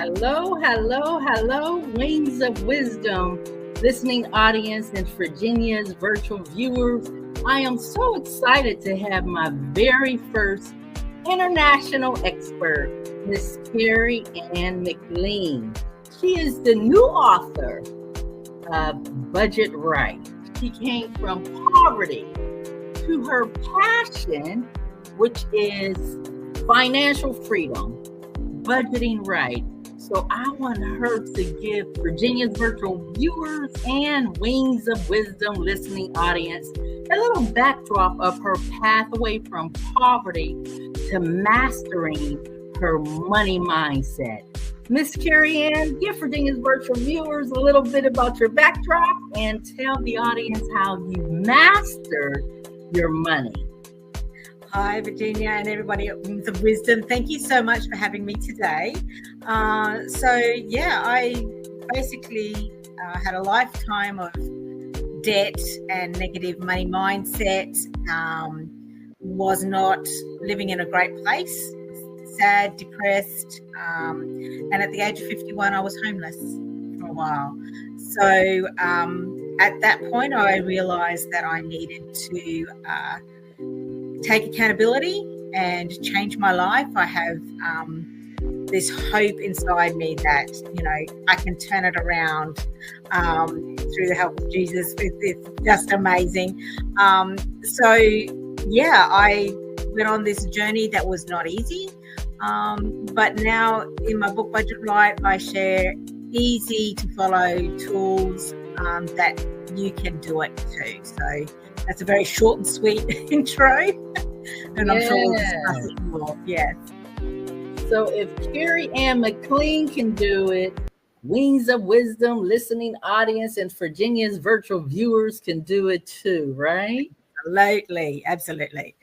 Hello, hello, hello, Wings of Wisdom, listening audience and Virginia's virtual viewers. I am so excited to have my very first international expert, Miss Kerry-Ann McLean. She is the new author of Budget Right. She came from poverty to her passion, which is financial freedom, budgeting right. So I want her to give Virginia's virtual viewers and Wings of Wisdom listening audience a little backdrop of her pathway from poverty to mastering her money mindset. Miss Kerry-Ann, give Virginia's virtual viewers a little bit about your backdrop and tell the audience how you mastered your money. Hi, Virginia and everybody at Wings of Wisdom. Thank you so much for having me today. I basically had a lifetime of debt and negative money mindset, was not living in a great place, sad, depressed, and at the age of 51, I was homeless for a while. So at that point, I realized that I needed to take accountability and change my life. I have this hope inside me that, I can turn it around through the help of Jesus. It's just amazing. I went on this journey that was not easy. But now in my book, Budget Right, I share easy to follow tools that you can do it too. So that's a very short and sweet intro, and I'm sure we'll discuss it more. Yes. So if Kerry-Ann McLean can do it, Wings of Wisdom listening audience and Virginia's virtual viewers can do it too, right? Absolutely.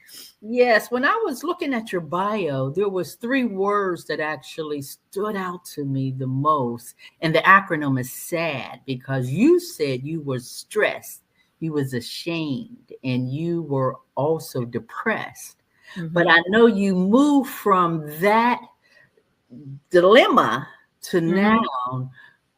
Yes. When I was looking at your bio, there was 3 words that actually stood out to me the most, and the acronym is SAD, because you said you were stressed, you was ashamed, and you were also depressed. Mm-hmm. But I know you moved from that dilemma to now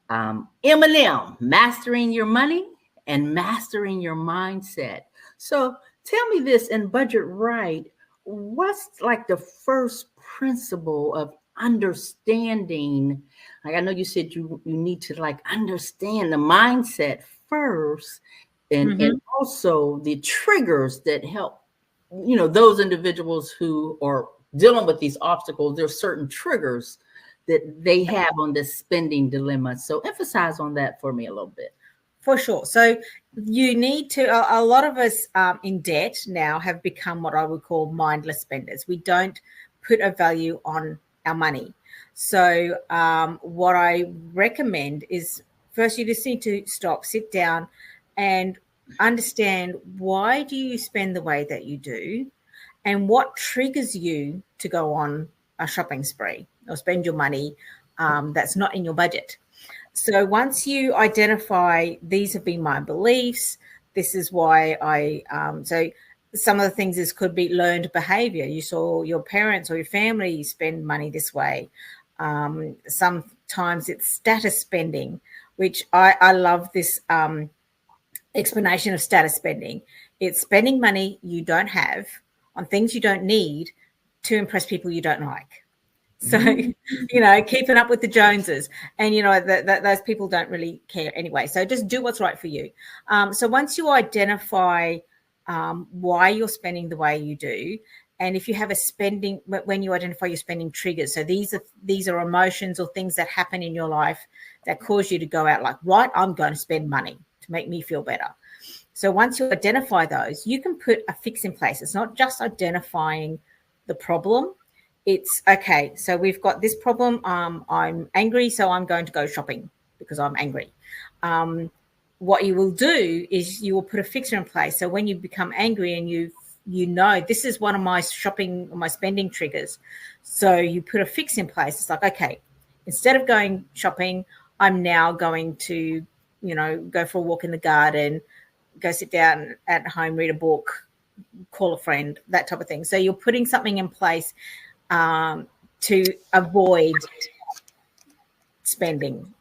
M&M, mastering your money and mastering your mindset. So tell me this, in Budget Right, what's like the first principle of understanding? Like, I know you said you need to like understand the mindset first, and also the triggers that help, those individuals who are dealing with these obstacles. There's certain triggers that they have on this spending dilemma. So emphasize on that for me a little bit. For sure. So you need to, a lot of us in debt now have become what I would call mindless spenders. We don't put a value on our money. So what I recommend is, first you just need to stop, sit down and understand, why do you spend the way that you do, and what triggers you to go on a shopping spree or spend your money that's not in your budget. So once you identify, these have been my beliefs, this is why so some of the things could be learned behavior. You saw your parents or your family spend money this way. Sometimes it's status spending, which I love this explanation of status spending. It's spending money you don't have on things you don't need to impress people you don't like. So, keeping up with the Joneses, and, those people don't really care anyway. So just do what's right for you. So once you identify why you're spending the way you do, and if you have when you identify your spending triggers, so these are emotions or things that happen in your life that cause you to go out like, right, I'm going to spend money to make me feel better. So once you identify those, you can put a fix in place. It's not just identifying the problem. It's, okay, so we've got this problem. I'm angry, so I'm going to go shopping because I'm angry. What you will do is you will put a fixer in place. So when you become angry and you this is one of my spending triggers. So you put a fix in place. It's like, okay, instead of going shopping, I'm now going to, go for a walk in the garden, go sit down at home, read a book, call a friend, that type of thing. So you're putting something in place to avoid spending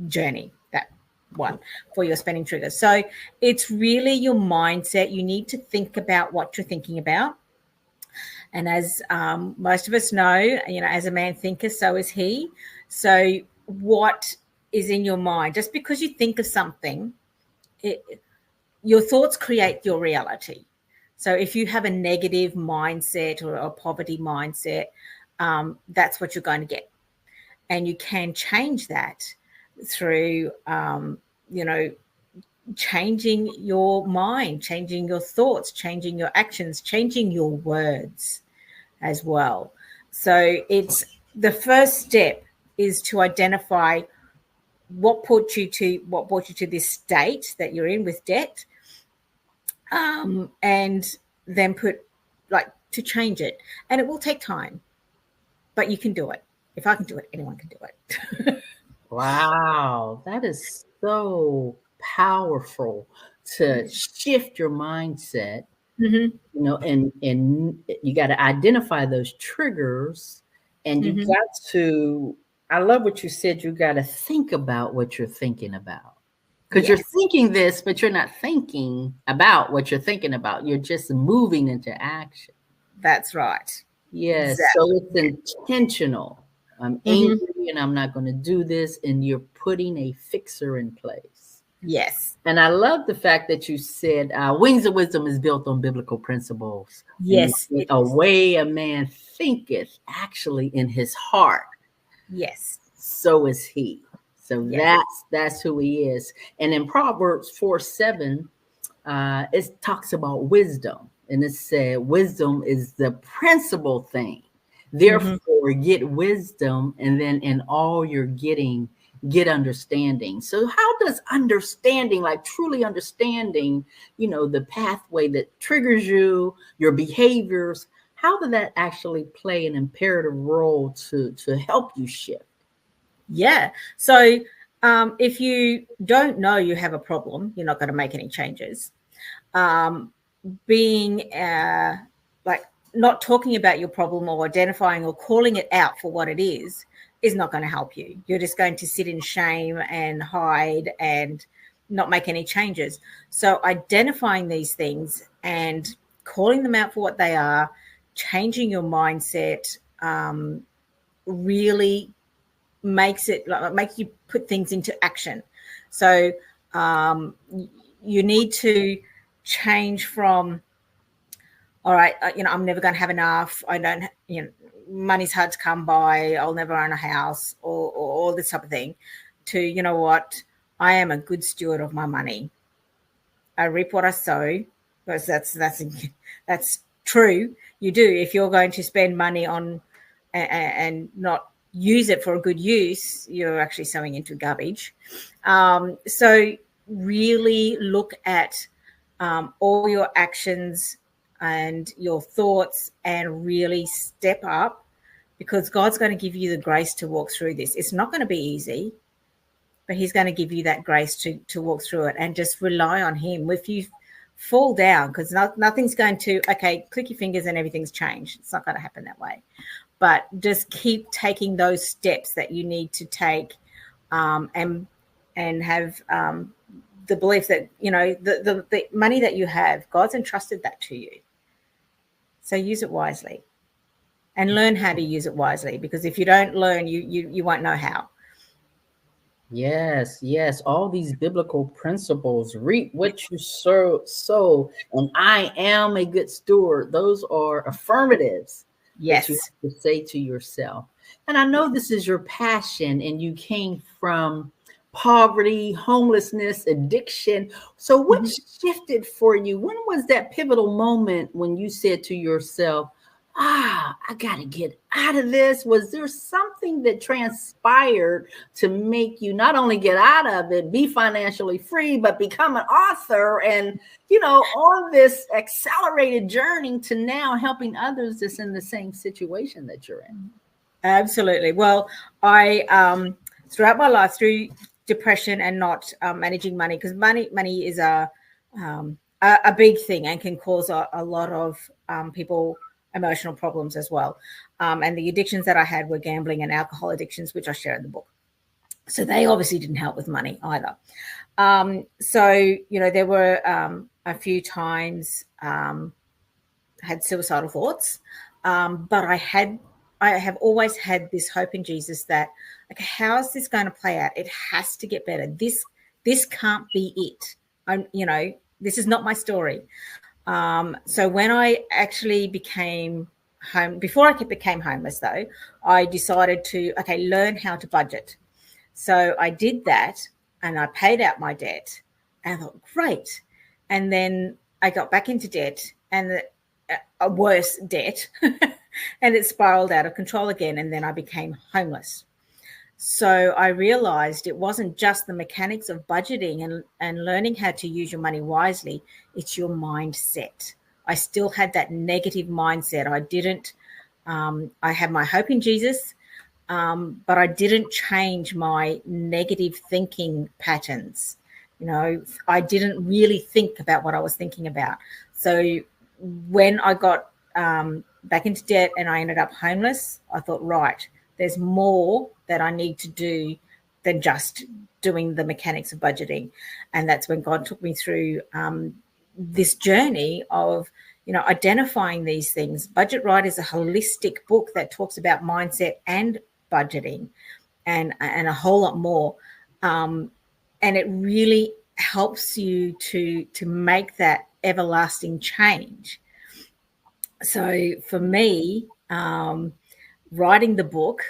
journey, that one for your spending triggers. So it's really your mindset. You need to think about what you're thinking about. And as most of us know, as a man thinketh, so is he. So what is in your mind? Just because you think of something, your thoughts create your reality. So if you have a negative mindset or a poverty mindset, that's what you're going to get. And you can change that through, changing your mind, changing your thoughts, changing your actions, changing your words as well. So it's the first step is to identify what brought you to this state that you're in with debt, and then to change it. And it will take time, but you can do it. If I can do it, anyone can do it. Wow, that is so powerful to shift your mindset. And you got to identify those triggers, and you got to, I love what you said, you got to think about what you're thinking about, because you're thinking this, but you're not thinking about what you're thinking about. You're just moving into action. That's right. Yes. Exactly. So it's intentional. I'm angry and I'm not going to do this. And you're putting a fixer in place. Yes. And I love the fact that you said Wings of Wisdom is built on biblical principles. Yes. A way a man thinketh, actually in his heart. Yes. So is he. So that's who he is. And in Proverbs 4:7, it talks about wisdom. And it said, wisdom is the principal thing. Therefore, get wisdom, and then in all you're getting, get understanding. So how does understanding, like truly understanding, the pathway that triggers you, your behaviors, how did that actually play an imperative role to help you shift? Yeah. So if you don't know you have a problem, you're not going to make any changes. Being not talking about your problem or identifying or calling it out for what it is not going to help you. You're just going to sit in shame and hide and not make any changes. So identifying these things and calling them out for what they are, changing your mindset, really makes you put things into action. So you need to change from, all right, I'm never going to have enough. I don't, money's hard to come by. I'll never own a house, or all this type of thing, to, you know what, I am a good steward of my money. I reap what I sow, because that's true. You do. If you're going to spend money on and not use it for a good use, you're actually sowing into garbage. So really look at all your actions and your thoughts and really step up, because God's going to give you the grace to walk through this. It's not going to be easy, but he's going to give you that grace to walk through it, and just rely on him. If you fall down, because nothing's going to, click your fingers and everything's changed. It's not going to happen that way. But just keep taking those steps that you need to take, and have the belief that, the money that you have, God's entrusted that to you. So use it wisely and learn how to use it wisely, because if you don't learn, you won't know how. Yes. All these biblical principles, reap what you sow, and I am a good steward. Those are affirmatives. Yes. That you have to say to yourself. And I know this is your passion, and you came from poverty, homelessness, addiction. So what shifted for you? When was that pivotal moment when you said to yourself, I got to get out of this? Was there something that transpired to make you not only get out of it, be financially free, but become an author and, on this accelerated journey to now helping others that's in the same situation that you're in? Absolutely. Well, I, throughout my life, through depression and not managing money, because money is a big thing and can cause a lot of people emotional problems as well. And the addictions that I had were gambling and alcohol addictions, which I share in the book. So they obviously didn't help with money either. So, you know, there were a few times had suicidal thoughts, but I have always had this hope in Jesus that, okay, how is this going to play out? It has to get better. This can't be it. You know, this is not my story. So when I actually became before I became homeless, though, I decided to, okay, learn how to budget. So I did that and I paid out my debt and I thought, great. And then I got back into debt and a worse debt and it spiraled out of control again. And then I became homeless. So I realized it wasn't just the mechanics of budgeting and learning how to use your money wisely. It's your mindset. I still had that negative mindset. I had my hope in Jesus, but I didn't change my negative thinking patterns. You know, I didn't really think about what I was thinking about. So when I got back into debt and I ended up homeless, I thought, right, there's more that I need to do than just doing the mechanics of budgeting. And that's when God took me through this journey of, you know, identifying these things. Budget Right is a holistic book that talks about mindset and budgeting and a whole lot more. And it really helps you to make that everlasting change. So for me, writing the book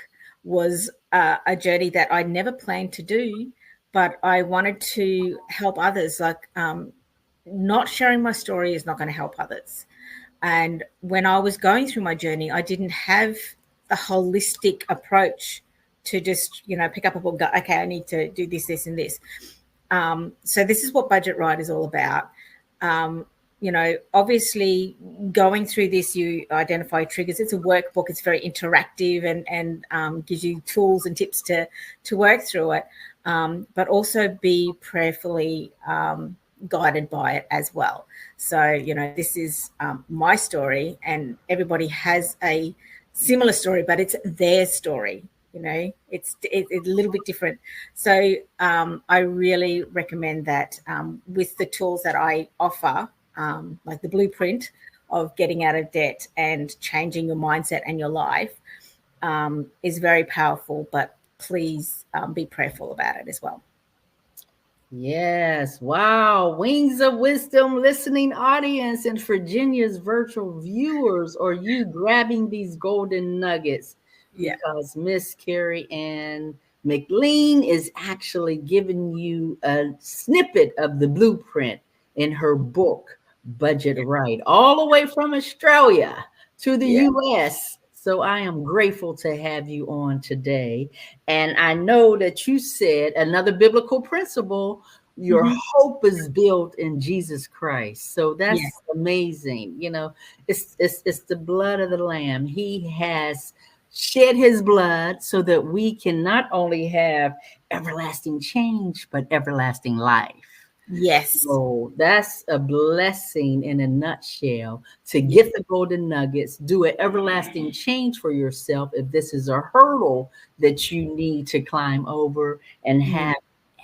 was a journey that I never planned to do, but I wanted to help others. Like, not sharing my story is not going to help others. And when I was going through my journey, I didn't have a holistic approach to just, you know, pick up a book and go, okay, I need to do this, this, and this. So this is what Budget Right is all about. You know, obviously going through this, you identify triggers. It's a workbook. It's very interactive and gives you tools and tips to work through it, but also be prayerfully guided by it as well. So, you know, this is my story, and everybody has a similar story, but it's their story. You know, it's a little bit different. So I really recommend that with the tools that I offer, like the blueprint of getting out of debt and changing your mindset and your life, is very powerful, but please be prayerful about it as well. Yes. Wow. Wings of Wisdom listening audience and Virginia's virtual viewers, are you grabbing these golden nuggets? Yeah. Because Miss Kerry-Ann McLean is actually giving you a snippet of the blueprint in her book, Budget Right, all the way from Australia to the US. So I am grateful to have you on today. And I know that you said another biblical principle, your hope is built in Jesus Christ. So that's amazing. You know, it's the blood of the Lamb. He has shed his blood so that we can not only have everlasting change, but everlasting life. Yes. So that's a blessing in a nutshell, to get the golden nuggets, do an everlasting change for yourself if this is a hurdle that you need to climb over, and have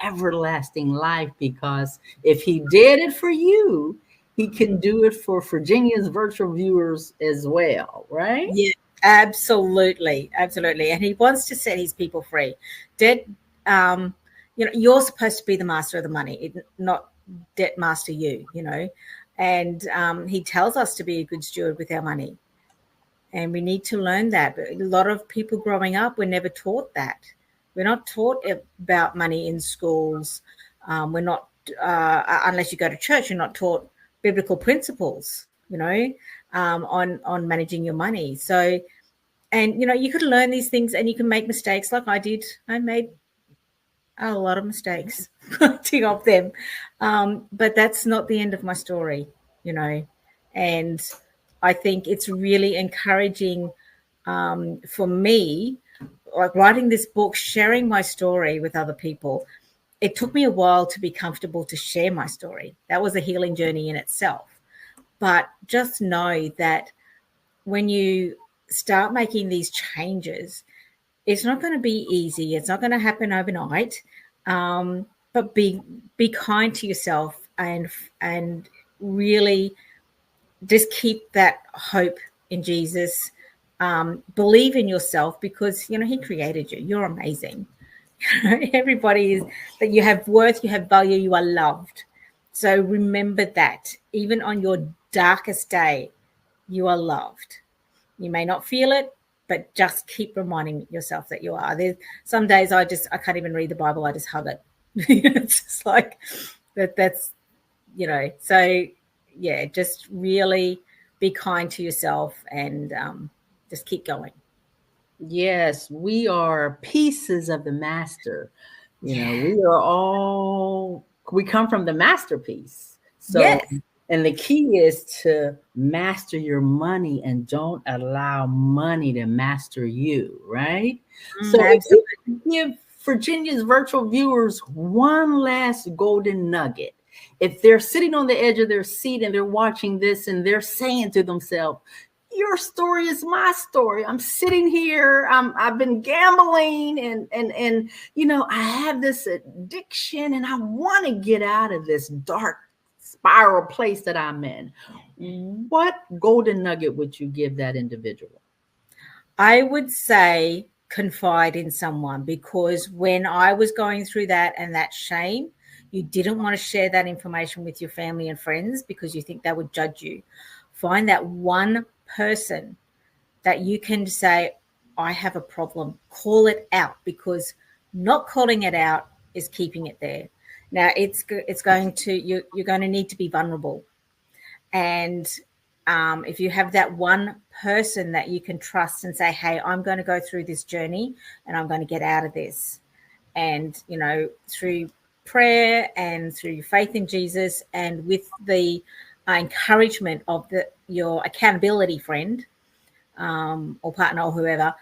everlasting life. Because if he did it for you, he can do it for Virginia's virtual viewers as well, right? Yeah, absolutely. Absolutely. And he wants to set his people free. Debt, you know, you're supposed to be the master of the money, not debt master you, you know. And he tells us to be a good steward with our money. And we need to learn that. But a lot of people growing up were never taught that. We're not taught about money in schools. We're not, unless you go to church, you're not taught biblical principles, you know, on managing your money. So, and, you know, you could learn these things and you can make mistakes like I did. I made a lot of mistakes writing off them. But that's not the end of my story, you know. And I think it's really encouraging for me, like writing this book, sharing my story with other people. It took me a while to be comfortable to share my story. That was a healing journey in itself. But just know that when you start making these changes, It's not going to be easy. It's not going to happen overnight. But be kind to yourself and really just keep that hope in Jesus. Believe in yourself because He created you. You're amazing. Everybody is that you have worth, you have value, you are loved. So remember that even on your darkest day, you are loved. You may not feel it, but just keep reminding yourself that you are. There's some days I can't even read the Bible. I just hug it. It's just like that's so yeah, just really be kind to yourself and just keep going. Yes, we are pieces of the master. Yeah. We come from the masterpiece. So, Yes. and the key is to master your money and don't allow money to master you, right? So, if you give Virginia's virtual viewers one last golden nugget, if they're sitting on the edge of their seat and they're watching this and they're saying to themselves, your story is my story. I'm sitting here. I've been gambling and I have this addiction and I want to get out of this dark spiral place that I'm in. What golden nugget would you give that individual? I would say confide in someone, because when I was going through that and that shame, you didn't want to share that information with your family and friends because you think they would judge you. Find that one person that you can say, I have a problem, call it out, because not calling it out is keeping it there. Now you're going to need to be vulnerable. And if you have that one person that you can trust and say, hey, I'm going to go through this journey and I'm going to get out of this. And, through prayer and through your faith in Jesus and with the encouragement of your accountability friend or partner or whoever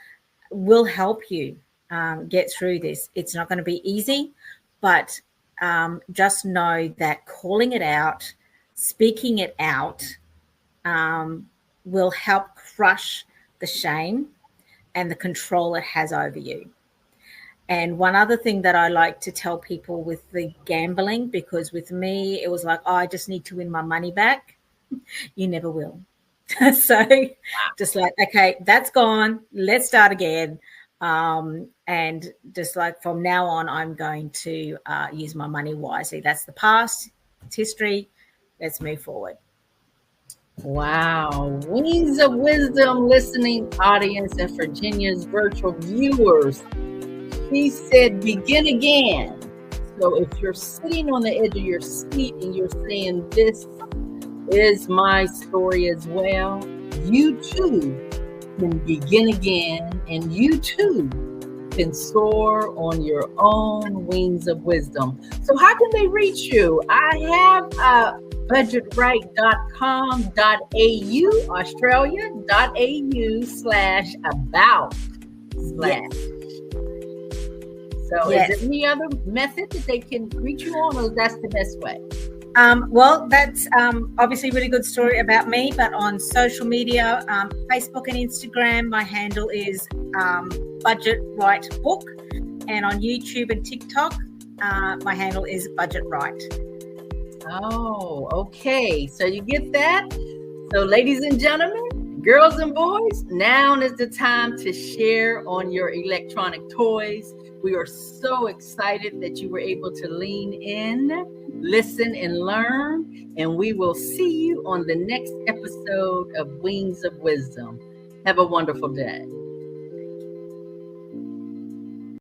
will help you get through this. It's not going to be easy, but just know that calling it out, speaking it out will help crush the shame and the control it has over you. And one other thing that I like to tell people with the gambling, because with me, it was like, I just need to win my money back. You never will. So just like, okay, that's gone. Let's start again. And just like from now on, I'm going to use my money wisely. That's the past. It's history. Let's move forward. Wow. Wings of Wisdom listening audience and Virginia's virtual viewers. He said, begin again. So if you're sitting on the edge of your seat and you're saying, this is my story as well, you too can begin again, and you too can soar on your own wings of wisdom. So how can they reach you? I have budgetright.com.au, Australia.au/about/. Yes. So yes. Is there any other method that they can reach you on, or that's the best way? Well, that's obviously a really good story about me, but on social media, Facebook and Instagram, my handle is Budget Right Book, and on YouTube and TikTok, my handle is Budget Right. Oh, okay. So you get that? So ladies and gentlemen, girls and boys, now is the time to share on your electronic toys. We are so excited that you were able to lean in, listen, and learn. And we will see you on the next episode of Wings of Wisdom. Have a wonderful day.